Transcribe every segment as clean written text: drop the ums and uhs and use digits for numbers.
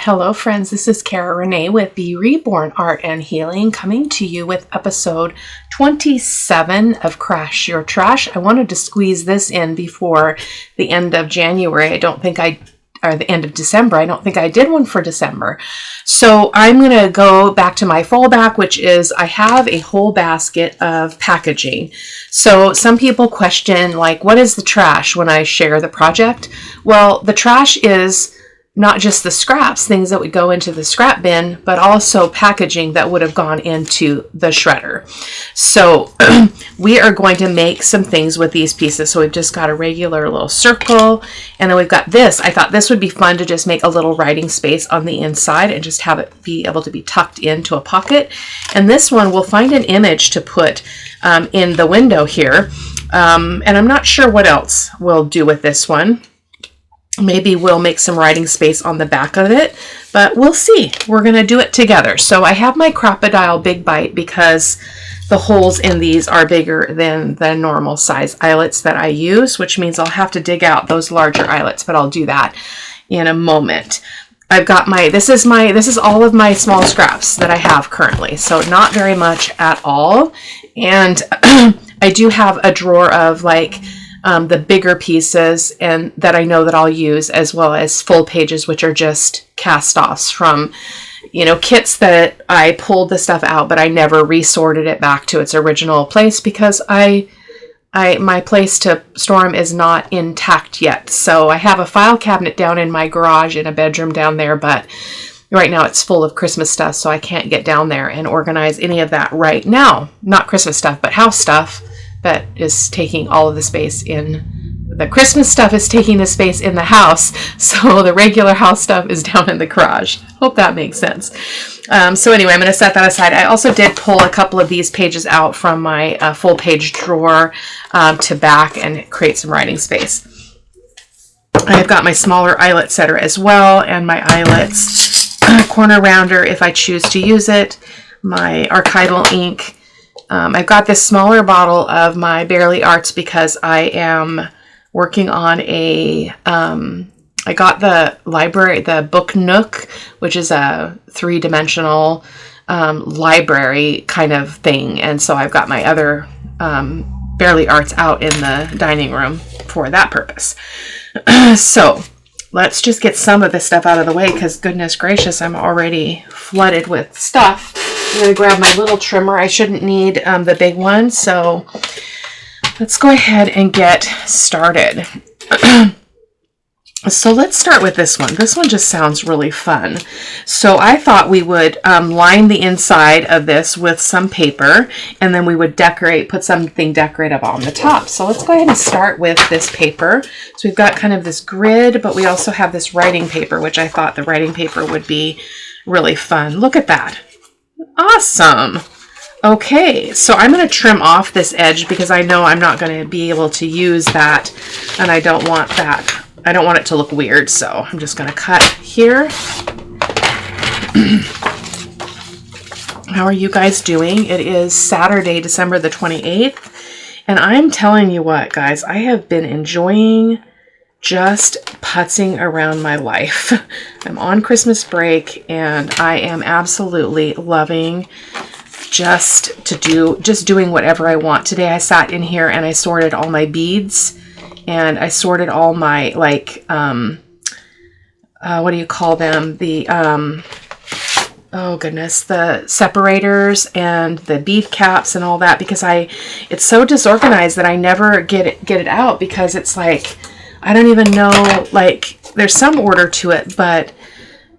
Hello friends, this is Cara-Renee with B.Reborn Art and Healing, coming to you with episode 27 of Crash Your Trash. I wanted to squeeze this in before the end of January. Or the end of December. I don't think I did one for December. So I'm going to go back to my fallback, which is I have a whole basket of packaging. So some people question, like, what is the trash when I share the project? Well, the trash is not just the scraps, things that would go into the scrap bin, but also packaging that would have gone into the shredder. So we are going to make some things with these pieces. So we've just got a regular little circle, and then we've got this. I thought this would be fun to just make a little writing space on the inside and just have it be able to be tucked into a pocket. And this one, we'll find an image to put in the window here. And I'm not sure what else we'll do with this one. Maybe we'll make some writing space on the back of it, but we'll see. We're going to do it together. So I have my Crocodile Big Bite because the holes in these are bigger than the normal size eyelets that I use, which means I'll have to dig out those larger eyelets, but I'll do that in a moment. I've got this is all of my small scraps that I have currently. So not very much at all. And I do have a drawer of the bigger pieces and that I know that I'll use, as well as full pages, which are just cast-offs from, kits that I pulled the stuff out, but I never resorted it back to its original place because my place to store them is not intact yet. So I have a file cabinet down in my garage in a bedroom down there, but right now it's full of Christmas stuff, so I can't get down there and organize any of that right now. Not Christmas stuff, but house stuff. That is taking all of the space the Christmas stuff is taking the space in the house. So the regular house stuff is down in the garage. Hope that makes sense. So anyway, I'm going to set that aside. I also did pull a couple of these pages out from my full page drawer to back and create some writing space. I've got my smaller eyelet setter as well, and my eyelets corner rounder if I choose to use it. My archival ink. I've got this smaller bottle of my Barely Arts because I am working on I got the Book Nook, which is a 3-dimensional library kind of thing. And so I've got my other Barely Arts out in the dining room for that purpose. So let's just get some of this stuff out of the way because goodness gracious, I'm already flooded with stuff. I'm going to grab my little trimmer. I shouldn't need the big one, so let's go ahead and get started. So let's start with this one. This one just sounds really fun. So I thought we would line the inside of this with some paper, and then we would put something decorative on the top. So let's go ahead and start with this paper. So we've got kind of this grid, but we also have this writing paper, which I thought the writing paper would be really fun. Look at that. Awesome. Okay, so I'm going to trim off this edge because I know I'm not going to be able to use that, and I don't want that. I don't want it to look weird, so I'm just going to cut here. How are you guys doing? It is Saturday, December the 28th, and I'm telling you what, guys, I have been enjoying just putzing around my life. I'm on Christmas break, and I am absolutely loving just doing whatever I want. Today I sat in here and I sorted all my beads, and I sorted all my what do you call them? The oh goodness, the separators and the bead caps and all that, because it's so disorganized that I never get it out, because it's like I don't even know, there's some order to it, but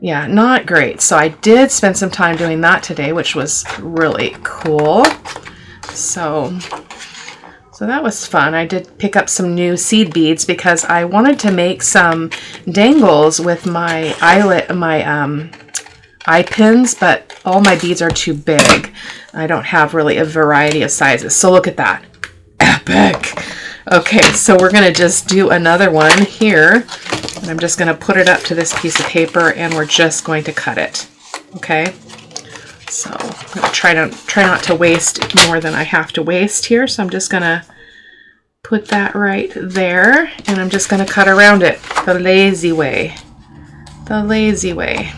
yeah, not great. So I did spend some time doing that today, which was really cool. So that was fun. I did pick up some new seed beads because I wanted to make some dangles with my eye pins, but all my beads are too big. I don't have really a variety of sizes. So look at that. Epic. Okay, so we're going to just do another one here, and I'm just going to put it up to this piece of paper, and we're just going to cut it. Okay, so I'm going to try not to waste more than I have to waste here, so I'm just going to put that right there, and I'm just going to cut around it the lazy way. The lazy way.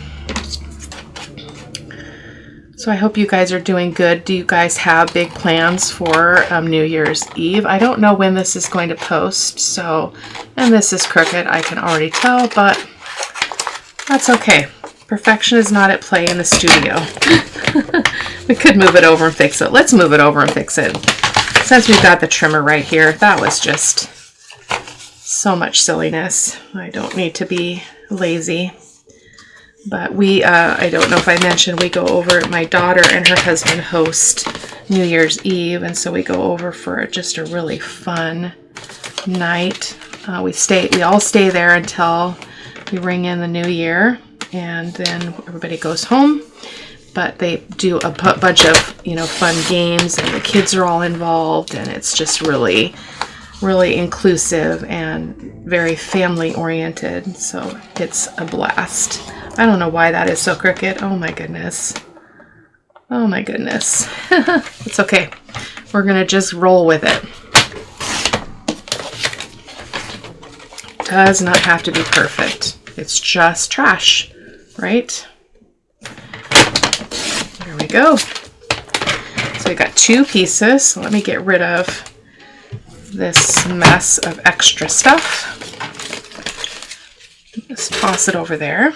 So I hope you guys are doing good. Do you guys have big plans for New Year's Eve? I don't know when this is going to post, so, and this is crooked, I can already tell, but that's okay. Perfection is not at play in the studio. We could move it over and fix it. Let's move it over and fix it. Since we've got the trimmer right here, that was just so much silliness. I don't need to be lazy. But we, I don't know if I mentioned, we go over, my daughter and her husband host New Year's Eve, and so we go over for just a really fun night. We all stay there until we ring in the new year, and then everybody goes home. But they do a bunch of, fun games, and the kids are all involved, and it's just really, really inclusive and very family oriented. So it's a blast. I don't know why that is so crooked. Oh my goodness. Oh my goodness. It's okay. We're going to just roll with it. Does not have to be perfect. It's just trash, right? There we go. So we got 2 pieces. So let me get rid of this mess of extra stuff. Just toss it over there.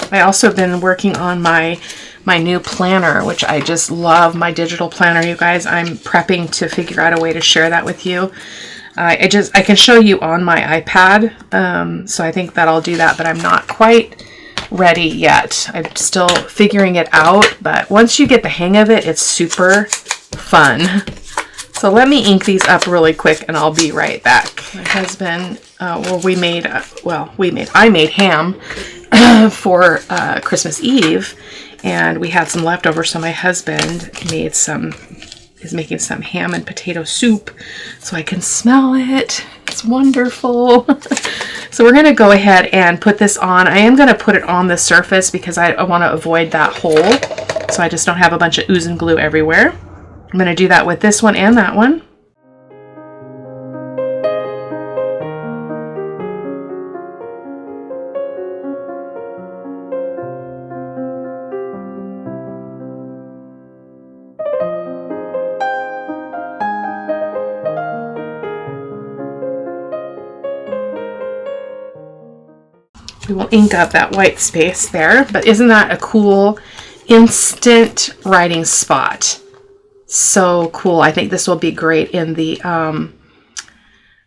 I also have been working on my new planner, which I just love, my digital planner, you guys. I'm prepping to figure out a way to share that with you. I can show you on my iPad, so I think that I'll do that, but I'm not quite ready yet. I'm still figuring it out, but once you get the hang of it, it's super fun. So let me ink these up really quick and I'll be right back. My husband, I made ham for Christmas Eve, and we had some leftover, so my husband is making some ham and potato soup, so I can smell it. It's wonderful. So we're going to go ahead and put this on. I am going to put it on the surface because I want to avoid that hole, so I just don't have a bunch of ooze and glue everywhere. I'm going to do that with this one and that one. We will ink up that white space there, but isn't that a cool instant writing spot? So cool. I think this will be great in the,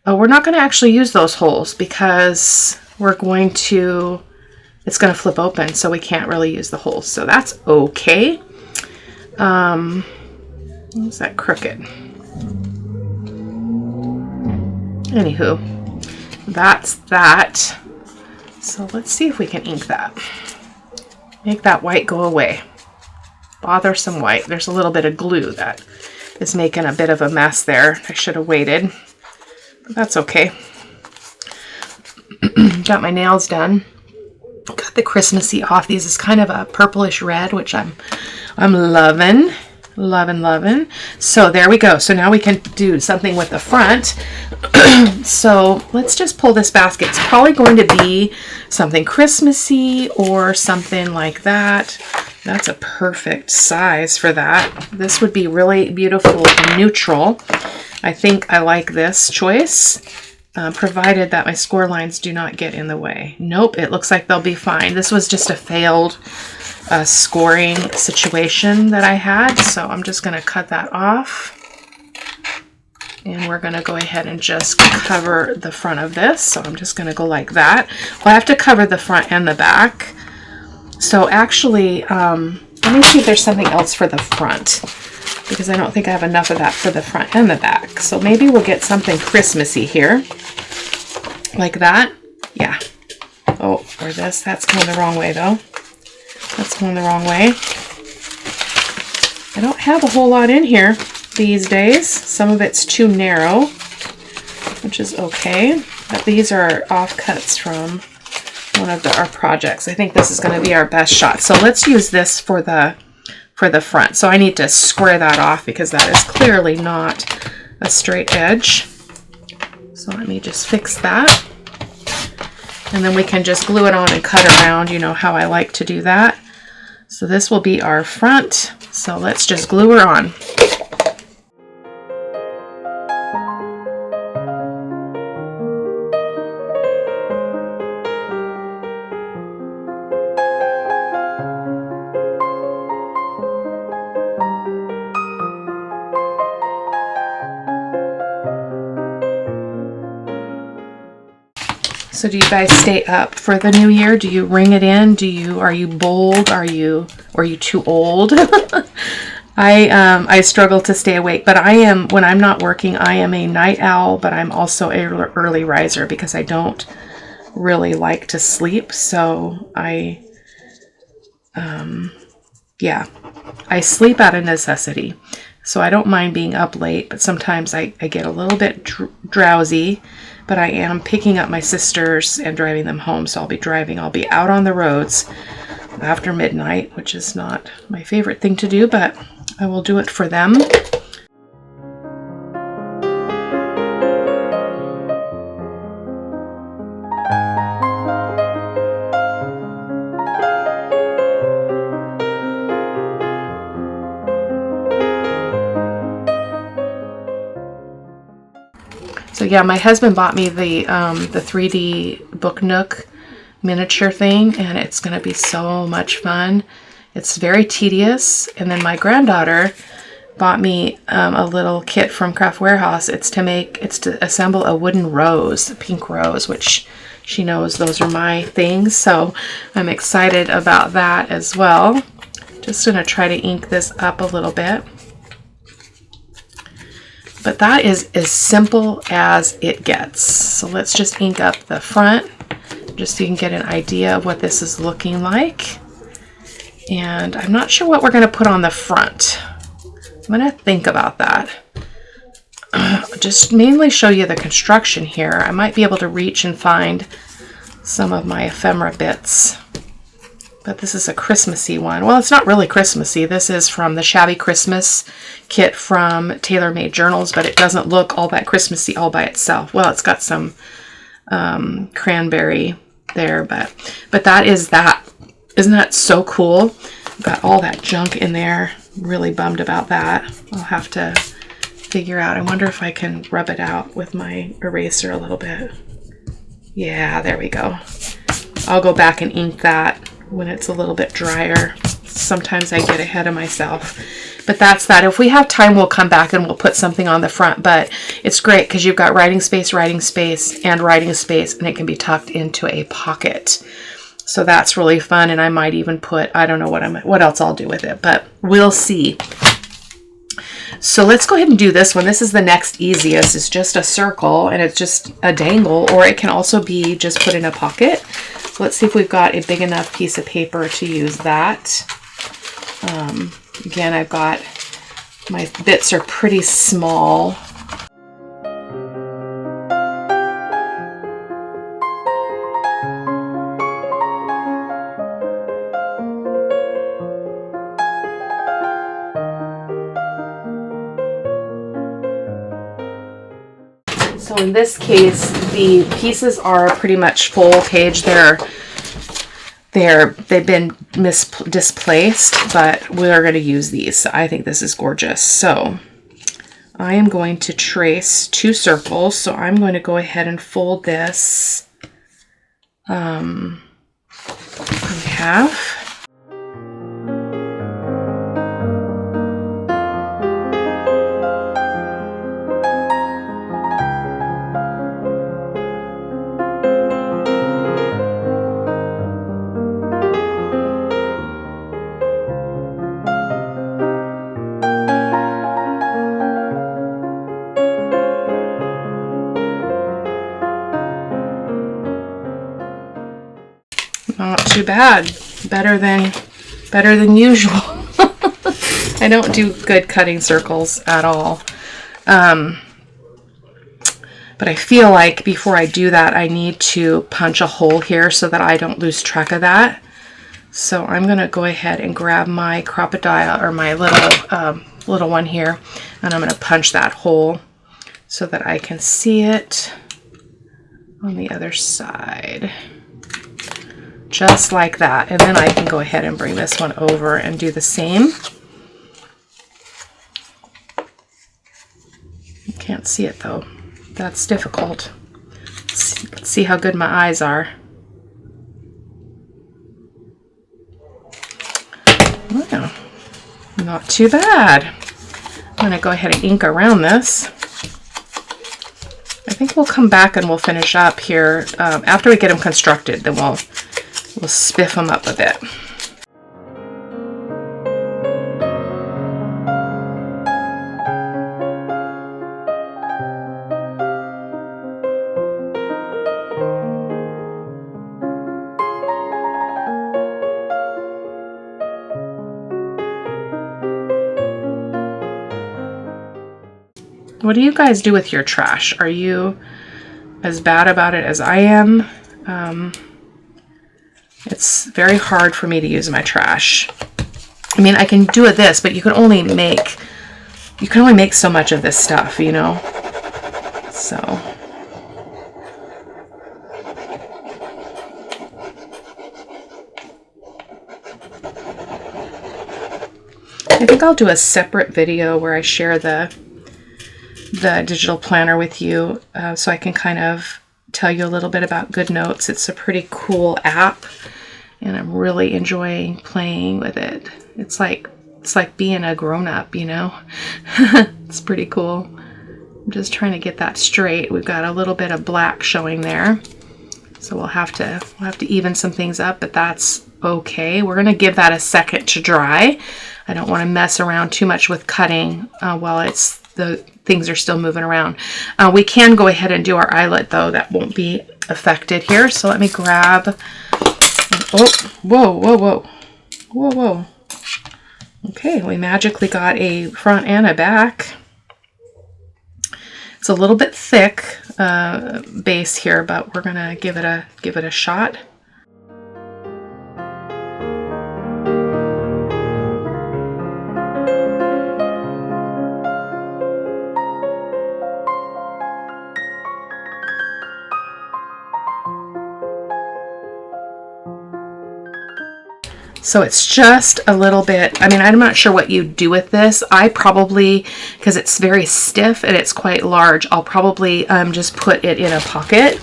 we're not going to actually use those holes because it's going to flip open, so we can't really use the holes. So that's okay. Is that crooked? Anywho, that's that. So let's see if we can ink that. Make that white go away. Bothersome white. There's a little bit of glue that is making a bit of a mess there. I should have waited, but that's okay. Got my nails done. Got the Christmassy off. These is kind of a purplish red, which I'm loving. Loving. So there we go. So now we can do something with the front. So let's just pull this basket. It's probably going to be something Christmassy or something like that. That's a perfect size for that. This would be really beautiful and neutral. I think I like this choice, provided that my score lines do not get in the way. Nope, it looks like they'll be fine. This was just a failed scoring situation that I had, so I'm just going to cut that off. And we're going to go ahead and just cover the front of this. So I'm just going to go like that. Well, I have to cover the front and the back. So actually, let me see if there's something else for the front, because I don't think I have enough of that for the front and the back. So maybe we'll get something Christmassy here, like that. Yeah. Oh, or this. That's going the wrong way, though. That's going the wrong way. I don't have a whole lot in here these days. Some of it's too narrow, which is okay. But these are offcuts from one of our projects. I think this is going to be our best shot. So let's use this for the front. So I need to square that off because that is clearly not a straight edge. So let me just fix that. And then we can just glue it on and cut around, you know how I like to do that. So this will be our front. So let's just glue her on. So do you guys stay up for the new year? Do you ring it in? Are you bold? Are you too old? I struggle to stay awake, but I am, when I'm not working, I am a night owl, but I'm also a early riser because I don't really like to sleep. So I sleep out of necessity. So I don't mind being up late, but sometimes I get a little bit drowsy. But I am picking up my sisters and driving them home. So I'll be out on the roads after midnight, which is not my favorite thing to do, but I will do it for them. So yeah, my husband bought me the 3D Book Nook miniature thing, and it's going to be so much fun. It's very tedious. And then my granddaughter bought me a little kit from Craft Warehouse. It's to assemble a wooden rose, a pink rose, which she knows those are my things. So I'm excited about that as well. Just going to try to ink this up a little bit. But that is as simple as it gets. So let's just ink up the front, just so you can get an idea of what this is looking like. And I'm not sure what we're going to put on the front. I'm going to think about that. Just mainly show you the construction here. I might be able to reach and find some of my ephemera bits. But this is a Christmassy one. Well, it's not really Christmassy. This is from the Shabby Christmas kit from Tailor Made Journals, but it doesn't look all that Christmassy all by itself. Well, it's got some cranberry there, but that is that. Isn't that so cool? Got all that junk in there. Really bummed about that. I'll have to figure out. I wonder if I can rub it out with my eraser a little bit. Yeah, there we go. I'll go back and ink that when it's a little bit drier. Sometimes I get ahead of myself. But that's that. If we have time, we'll come back and we'll put something on the front. But it's great because you've got writing space, and writing space, and it can be tucked into a pocket. So that's really fun. And I might even put, I don't know what else I'll do with it, but we'll see. So let's go ahead and do this one. This is the next easiest. It's just a circle and it's just a dangle, or it can also be just put in a pocket. So let's see if we've got a big enough piece of paper to use that. Again, I've got, my bits are pretty small. So in this case, the pieces are pretty much full page. They've been displaced, but we're going to use these. So I think this is gorgeous. So I am going to trace 2 circles. So I'm going to go ahead and fold this in half. Not too bad. Better than usual. I don't do good cutting circles at all. But I feel like before I do that, I need to punch a hole here so that I don't lose track of that. So I'm going to go ahead and grab my crocodile, or my little one here, and I'm going to punch that hole so that I can see it on the other side. just like that. And then I can go ahead and bring this one over and do the same. You can't see it though. That's difficult. Let's see how good my eyes are. Well, not too bad. I'm going to go ahead and ink around this. I think we'll come back and we'll finish up here after we get them constructed. Then we'll spiff them up a bit. What do you guys do with your trash? Are you as bad about it as I am? It's very hard for me to use my trash. I mean, I can do this, but you can only make so much of this stuff, you know? So I think I'll do a separate video where I share the digital planner with you so I can kind of tell you a little bit about GoodNotes. It's a pretty cool app and I'm really enjoying playing with it. It's like being a grown-up, you know. It's pretty cool. I'm just trying to get that straight. We've got a little bit of black showing there, so we'll have to even some things up, but that's okay. We're gonna give that a second to dry. I don't want to mess around too much with cutting while the things are still moving around. We can go ahead and do our eyelet though. That won't be affected here. So let me grab, oh, whoa. Okay, we magically got a front and a back. It's a little bit thick base here, but we're gonna give it a shot. So it's just a little bit, I mean, I'm not sure what you do with this. I probably, because it's very stiff and it's quite large, I'll probably just put it in a pocket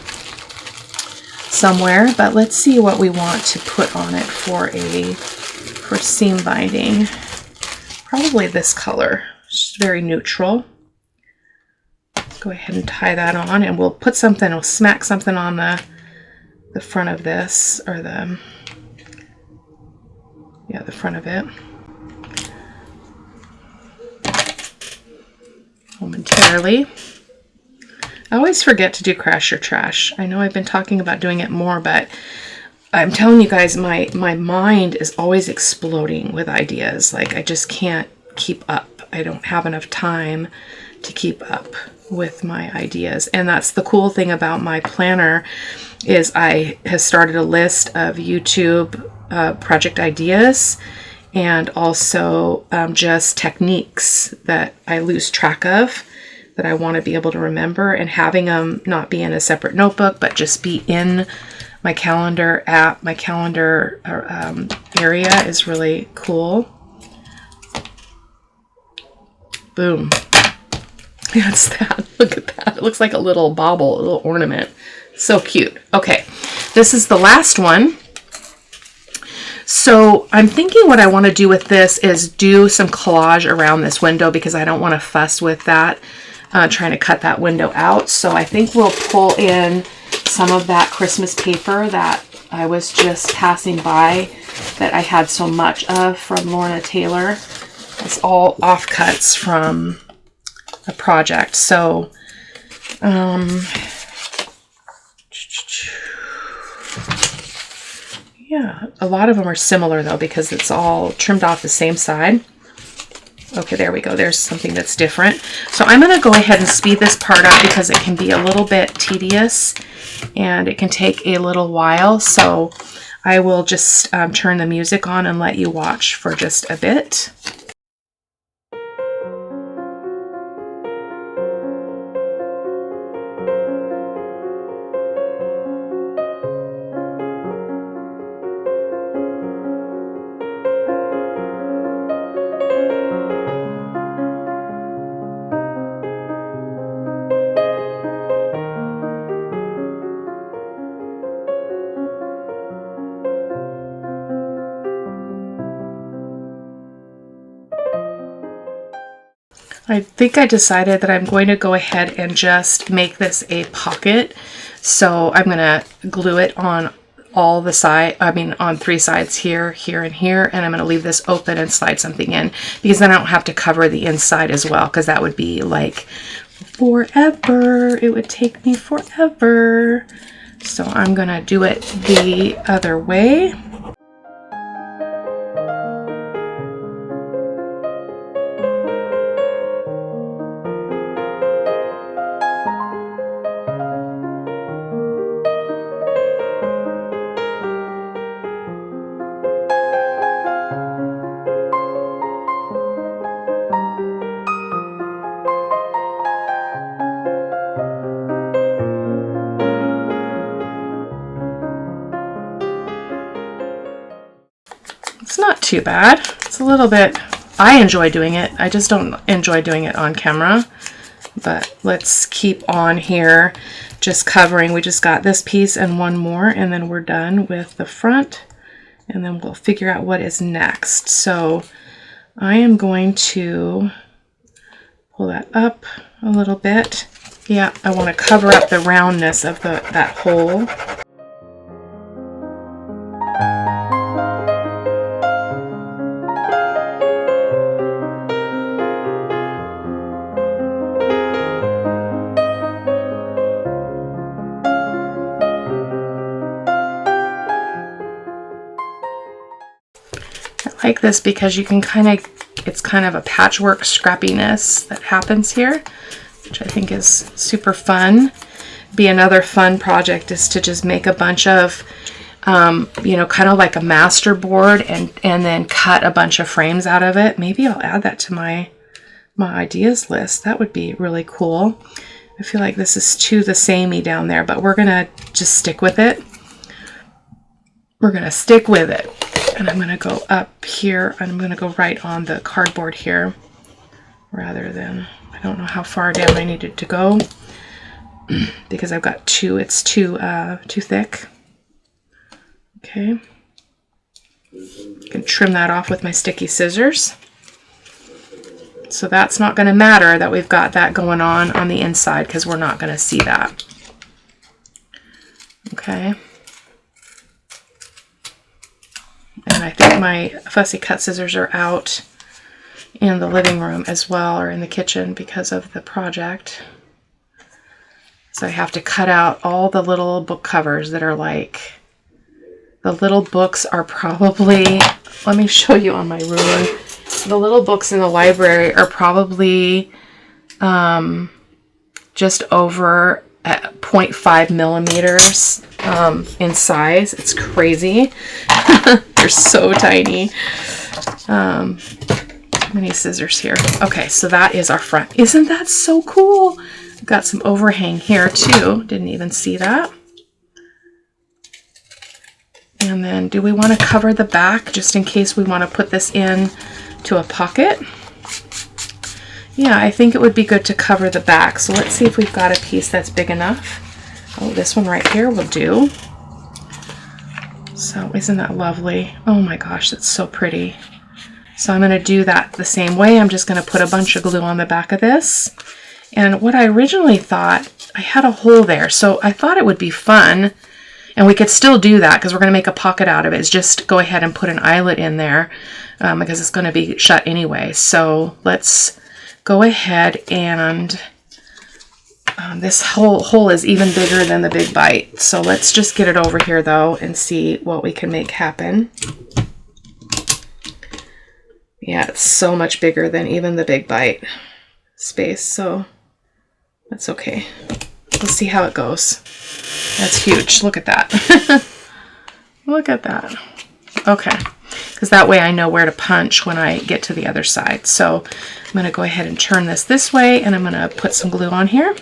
somewhere. But let's see what we want to put on it for seam binding. Probably this color, just very neutral. Let's go ahead and tie that on, and we'll put something, we'll smack something on the front of this, or the front of it. Momentarily. I always forget to do crash your trash. I know I've been talking about doing it more, but I'm telling you guys, my mind is always exploding with ideas. Like, I just can't keep up. I don't have enough time to keep up with my ideas. And that's the cool thing about my planner, is I have started a list of YouTube project ideas, and also just techniques that I lose track of, that I want to be able to remember, and having them not be in a separate notebook, but just be in my calendar app, my calendar area is really cool. Boom. That's that. Look at that. It looks like a little bauble, a little ornament. So cute. Okay, this is the last one. So I'm thinking what I want to do with this is do some collage around this window, because I don't want to fuss with that, trying to cut that window out. So I think we'll pull in some of that Christmas paper that I was just passing by, that I had so much of from Lorna Taylor. It's all offcuts from a project. So yeah, a lot of them are similar though, because it's all trimmed off the same side. Okay, there we go. There's something that's different. So I'm going to go ahead and speed this part up, because it can be a little bit tedious and it can take a little while. So I will just turn the music on and let you watch for just a bit. I think I decided that I'm going to go ahead and just make this a pocket. So I'm going to glue it on all the on 3 sides here, here, and here. And I'm going to leave this open and slide something in, because then I don't have to cover the inside as well, because that would be like forever. It would take me forever. So I'm going to do it the other way. It's not too bad. It's a little bit, I enjoy doing it. I just don't enjoy doing it on camera. But let's keep on here, just covering. We just got this piece and one more, and then we're done with the front. And then we'll figure out what is next. So I am going to pull that up a little bit. Yeah, I want to cover up the roundness of that hole. I like this because you can it's kind of a patchwork scrappiness that happens here, which I think is super fun. Be another fun project is to just make a bunch of, you know, kind of like a master board and then cut a bunch of frames out of it. Maybe I'll add that to my ideas list. That would be really cool. I feel like this is too the samey down there, but we're gonna just stick with it. We're gonna stick with it. And I'm gonna go up here, and I'm gonna go right on the cardboard here, rather than, I don't know how far down I needed to go, because I've got it's too thick. Okay. I can trim that off with my sticky scissors. So that's not gonna matter that we've got that going on the inside, because we're not gonna see that. Okay. And I think my fussy cut scissors are out in the living room as well, or in the kitchen, because of the project. So I have to cut out all the little book covers that are like, the little books are probably, let me show you on my ruler. The little books in the library are probably just over at 0.5 millimeters in size. It's crazy. They're so tiny. How many scissors here? Okay, so that is our front. Isn't that so cool? Got some overhang here too. Didn't even see that. And then do we want to cover the back just in case we want to put this in to a pocket? Yeah, I think it would be good to cover the back. So let's see if we've got a piece that's big enough. Oh, this one right here will do. So isn't that lovely? Oh my gosh, that's so pretty. So I'm going to do that the same way. I'm just going to put a bunch of glue on the back of this. And what I originally thought, I had a hole there, so I thought it would be fun, and we could still do that because we're going to make a pocket out of it, is just go ahead and put an eyelet in there because it's going to be shut anyway. So let's go ahead and this whole hole is even bigger than the big bite. So let's just get it over here though and see what we can make happen. Yeah, it's so much bigger than even the big bite space, so that's okay. We'll see how it goes. That's huge. Look at that. Look at that. Okay, because that way I know where to punch when I get to the other side. So I'm going to go ahead and turn this way, and I'm going to put some glue on here.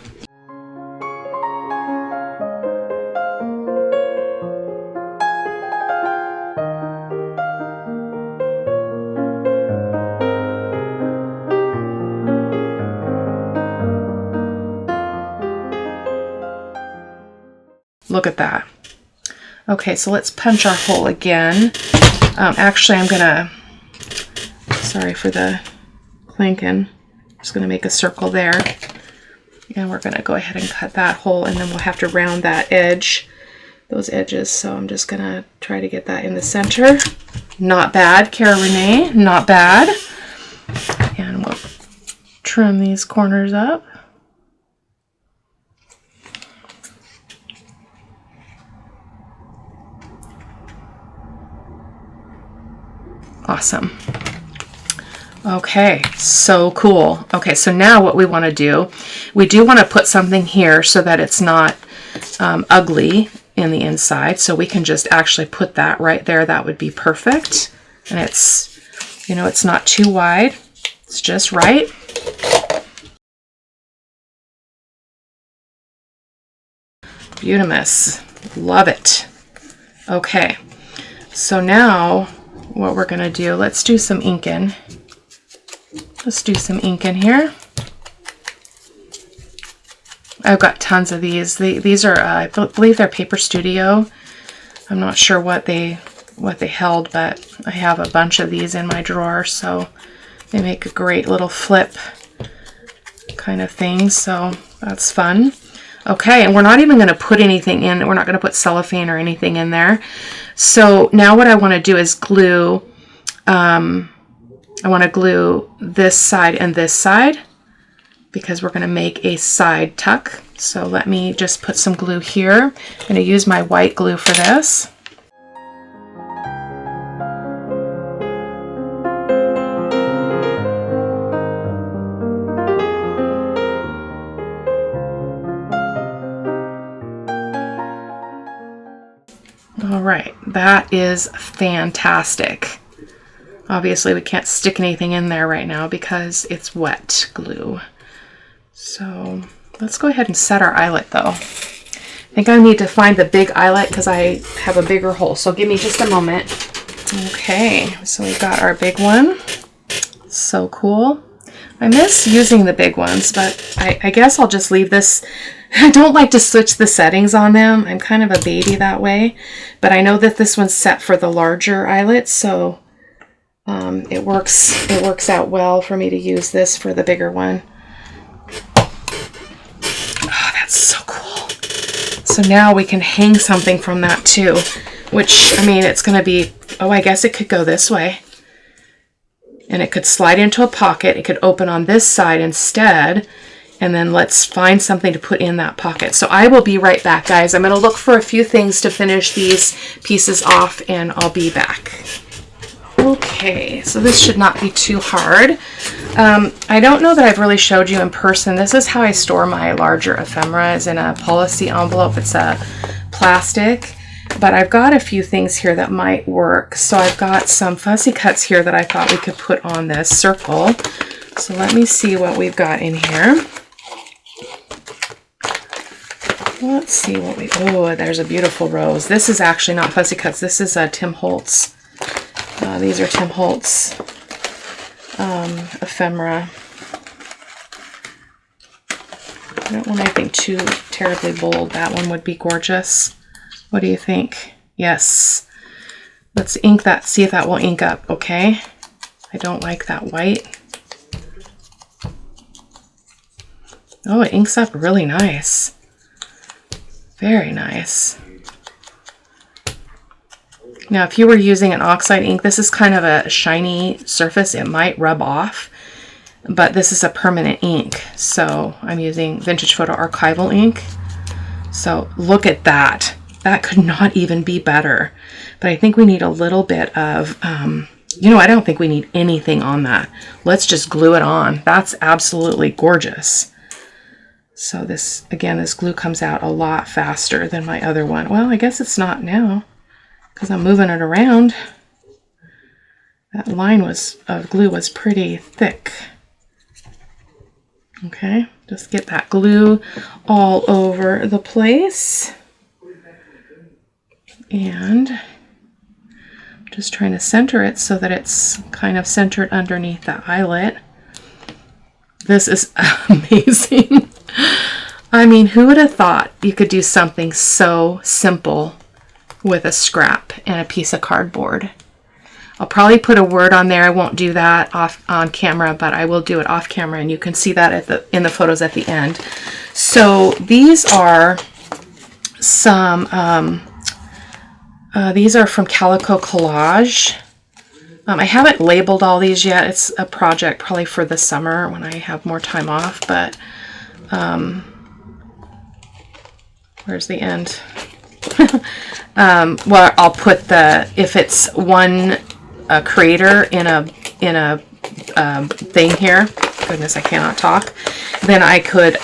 Look at that. Okay, so let's punch our hole again. Actually, I'm gonna, sorry for the clanking, Just going to make a circle there. And we're going to go ahead and cut that hole, and then we'll have to round that edge, those edges. So I'm just going to try to get that in the center. Not bad, Cara-Renee, not bad. And we'll trim these corners up. Awesome. Okay, so cool. Okay, so now what we want to do, we do want to put something here so that it's not ugly in the inside. So we can just actually put that right there. That would be perfect. And it's, you know, it's not too wide. It's just right. Beautimous. Love it. Okay, so now what we're going to do, let's do some ink in. Let's do some ink in here. I've got tons of these. These are, I believe they're Paper Studio. I'm not sure what they held, but I have a bunch of these in my drawer, so they make a great little flip kind of thing. So that's fun. Okay, and we're not even going to put anything in. We're not going to put cellophane or anything in there. So now what I want to do is glue. I want to glue this side and this side because we're going to make a side tuck. So let me just put some glue here. I'm going to use my white glue for this. All right, that is fantastic. Obviously, we can't stick anything in there right now because it's wet glue. So let's go ahead and set our eyelet though. I think I need to find the big eyelet because I have a bigger hole. So give me just a moment. Okay, so we got our big one. So cool. I miss using the big ones, but I guess I'll just leave this. I don't like to switch the settings on them. I'm kind of a baby that way. But I know that this one's set for the larger eyelet, so it works out well for me to use this for the bigger one. Oh, that's so cool. So now we can hang something from that too, which, I mean, it's going to be, oh, I guess it could go this way. And it could slide into a pocket. It could open on this side instead. And then let's find something to put in that pocket. So I will be right back, guys. I'm going to look for a few things to finish these pieces off, and I'll be back. Okay, so this should not be too hard. I don't know that I've really showed you in person. This is how I store my larger ephemera, is in a policy envelope. It's a plastic, but I've got a few things here that might work. So I've got some fussy cuts here that I thought we could put on this circle. So let me see what we've got in here. Let's see what we, oh, there's a beautiful rose. This is actually not fussy cuts. This is Tim Holtz. These are Tim Holtz ephemera. I don't want anything too terribly bold. That one would be gorgeous. What do you think? Yes. Let's ink that, see if that will ink up, okay? I don't like that white. Oh, it inks up really nice. Very nice. Now, if you were using an oxide ink, this is kind of a shiny surface. It might rub off, but this is a permanent ink. So I'm using Vintage Photo Archival ink. So look at that. That could not even be better. But I think we need a little bit of, you know, I don't think we need anything on that. Let's just glue it on. That's absolutely gorgeous. So this, again, this glue comes out a lot faster than my other one. Well, I guess it's not now, because I'm moving it around. That line of glue was pretty thick. Okay, just get that glue all over the place. And just trying to center it so that it's kind of centered underneath the eyelet. This is amazing. I mean, who would have thought you could do something so simple with a scrap and a piece of cardboard? I'll probably put a word on there. I won't do that off on camera, but I will do it off camera, and you can see that in the photos at the end. So these are some, these are from Calico Collage. I haven't labeled all these yet. It's a project probably for the summer when I have more time off, but where's the end? Well, I'll put if it's one creator in a thing here. Goodness, I cannot talk. Then I could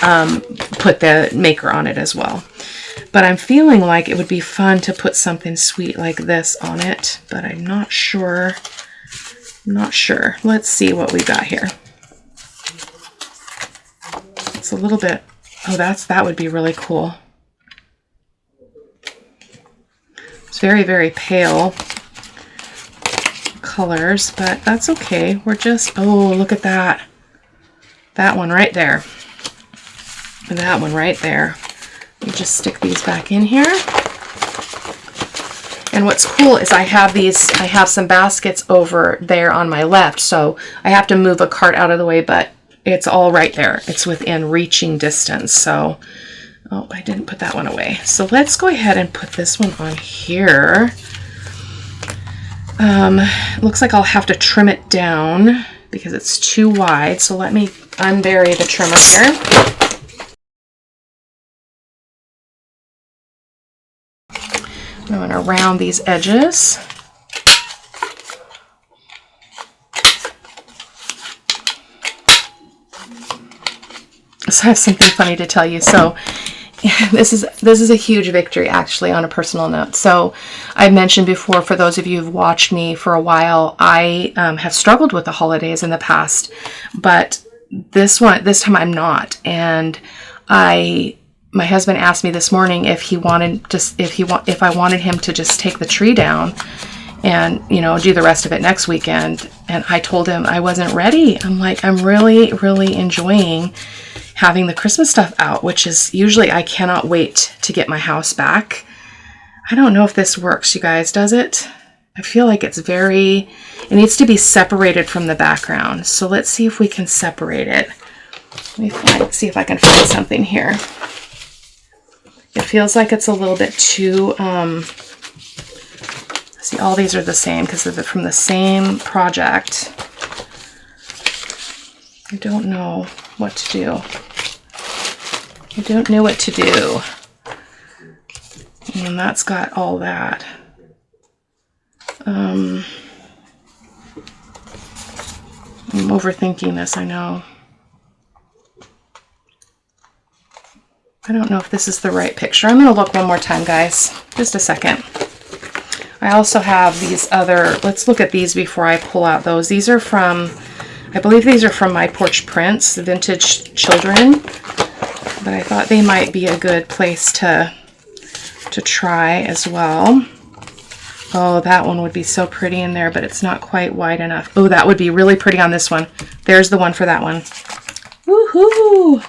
put the maker on it as well. But I'm feeling like it would be fun to put something sweet like this on it, but I'm not sure. I'm not sure. Let's see what we got here. It's a little bit, oh, that would be really cool. It's very, very pale colors, but that's okay. We're just, oh, look at that. That one right there. And that one right there. You just stick these back in here. And what's cool is I have some baskets over there on my left, so I have to move a cart out of the way, but it's all right there. It's within reaching distance. So, oh, I didn't put that one away. So let's go ahead and put this one on here. Looks like I'll have to trim it down because it's too wide. So let me unbury the trimmer here. I'm going to round these edges. So I have something funny to tell you. So this is a huge victory, actually, on a personal note. So I've mentioned before, for those of you who've watched me for a while, I have struggled with the holidays in the past, but this time I'm not. And my husband asked me this morning if I wanted him to just take the tree down and, you know, do the rest of it next weekend. And I told him I wasn't ready. I'm like, I'm really, really enjoying having the Christmas stuff out, which is usually I cannot wait to get my house back. I don't know if this works, you guys. Does it? I feel like it needs to be separated from the background. So let's see if we can separate it. Let me see if I can find something here. It feels like it's a little bit too, see, all these are the same because they're from the same project. I don't know what to do. I don't know what to do. And that's got all that. I'm overthinking this, I know. I don't know if this is the right picture. I'm going to look one more time, guys. Just a second. I also have these other, let's look at these before I pull out those. These are from, I believe these are from My Porch Prints, the Vintage Children. But I thought they might be a good place to try as well. Oh, that one would be so pretty in there, but it's not quite wide enough. Oh, that would be really pretty on this one. There's the one for that one. Woohoo!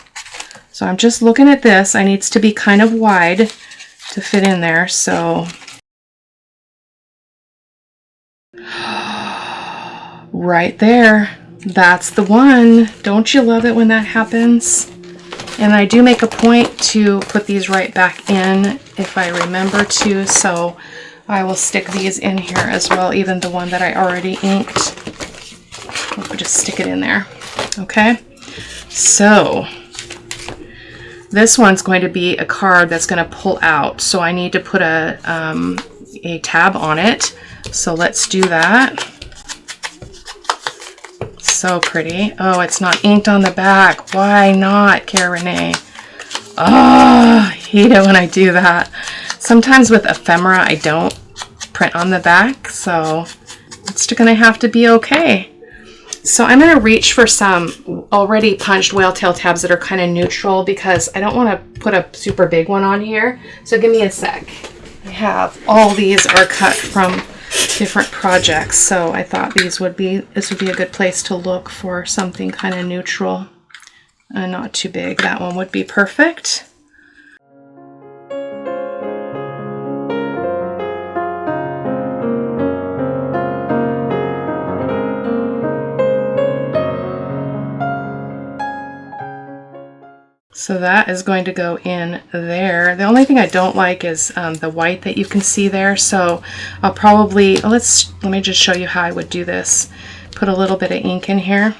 So I'm just looking at this. I needs to be kind of wide to fit in there. So right there, that's the one. Don't you love it when that happens? And I do make a point to put these right back in if I remember to. So I will stick these in here as well, even the one that I already inked. I'll just stick it in there. Okay. So this one's going to be a card that's going to pull out. So I need to put a tab on it. So let's do that. So pretty. Oh, it's not inked on the back. Why not, Cara-Renee? Oh, I hate it when I do that. Sometimes with Ephemera, I don't print on the back. So it's going to have to be okay. So I'm going to reach for some already punched whale tail tabs that are kind of neutral because I don't want to put a super big one on here. So give me a sec. I have all these are cut from different projects. So I thought this would be a good place to look for something kind of neutral and not too big. That one would be perfect. So that is going to go in there. The only thing I don't like is the white that you can see there. So I'll probably, let me just show you how I would do this. Put a little bit of ink in here.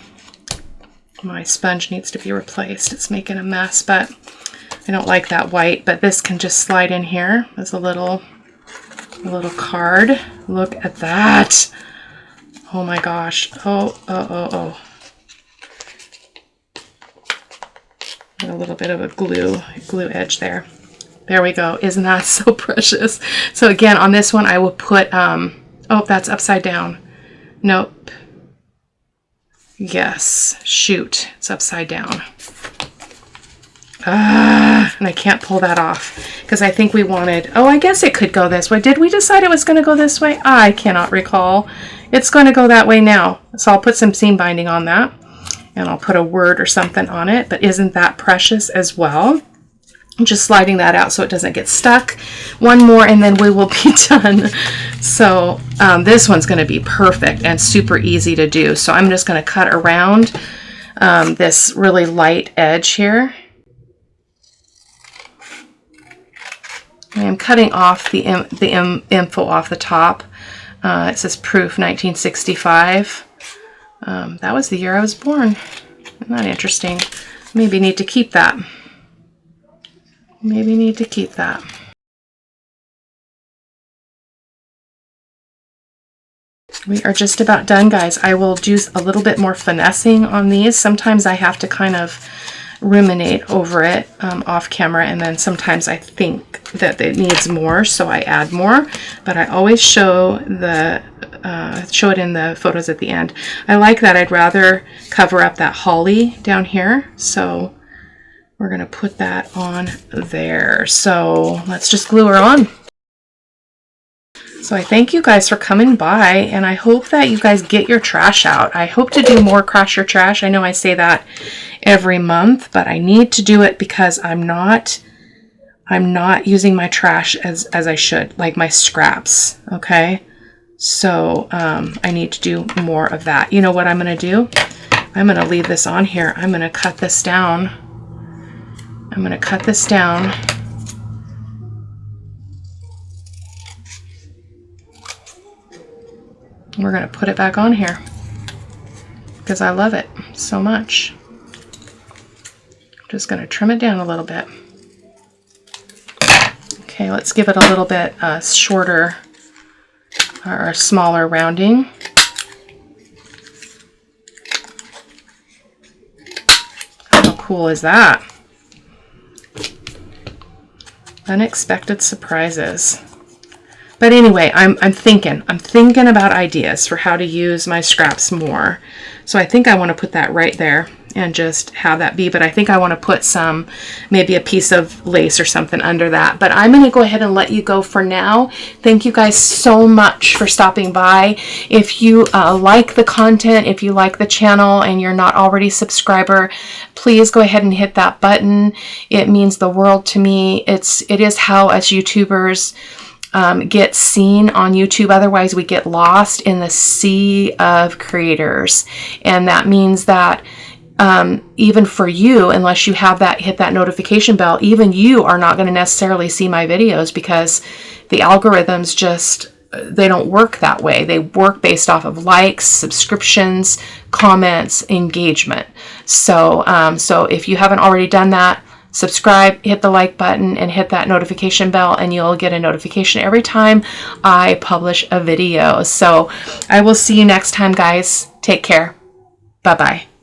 My sponge needs to be replaced. It's making a mess, but I don't like that white, but this can just slide in here as a little card. Look at that. Oh my gosh. Oh. A little bit of a glue edge there. There we go. Isn't that so precious? So again, on this one, I will put, oh, that's upside down. Nope. Yes. Shoot. It's upside down. And I can't pull that off because I think we wanted, oh, I guess it could go this way. Did we decide it was going to go this way? I cannot recall. It's going to go that way now. So I'll put some seam binding on that and I'll put a word or something on it, but isn't that precious as well? I'm just sliding that out so it doesn't get stuck. One more and then we will be done. So this one's going to be perfect and super easy to do. So I'm just going to cut around this really light edge here. I'm cutting off the info off the top. It says proof 1965. That was the year I was born. Isn't that interesting? Maybe need to keep that. Maybe need to keep that. We are just about done, guys. I will do a little bit more finessing on these. Sometimes I have to kind of ruminate over it off camera, and then sometimes I think that it needs more, so I add more, but I always show it in the photos at the end. I like that. I'd rather cover up that holly down here, so we're going to put that on there. So let's just glue her on. So I thank you guys for coming by, and I hope that you guys get your trash out. I hope to do more Crash Your Trash. I know I say that every month, but I need to do it because I'm not using my trash as I should, like my scraps, okay? So I need to do more of that. You know what I'm going to do? I'm going to leave this on here. I'm going to cut this down. I'm going to cut this down. We're going to put it back on here because I love it so much. I'm just going to trim it down a little bit. Okay, let's give it a little bit shorter or smaller rounding. How cool is that? Unexpected surprises. But anyway, I'm thinking about ideas for how to use my scraps more. So I think I want to put that right there and just have that be, but I think I want to put maybe a piece of lace or something under that. But I'm going to go ahead and let you go for now. Thank you guys so much for stopping by. If you like the content, if you like the channel and you're not already a subscriber, please go ahead and hit that button. It means the world to me. It is how us YouTubers get seen on YouTube. Otherwise we get lost in the sea of creators, and that means that even for you, unless you have hit that notification bell, even you are not going to necessarily see my videos because the algorithms they don't work that way. They work based off of likes, subscriptions, comments, engagement. So if you haven't already done that, subscribe, hit the like button, and hit that notification bell, and you'll get a notification every time I publish a video. So I will see you next time, guys. Take care. Bye-bye.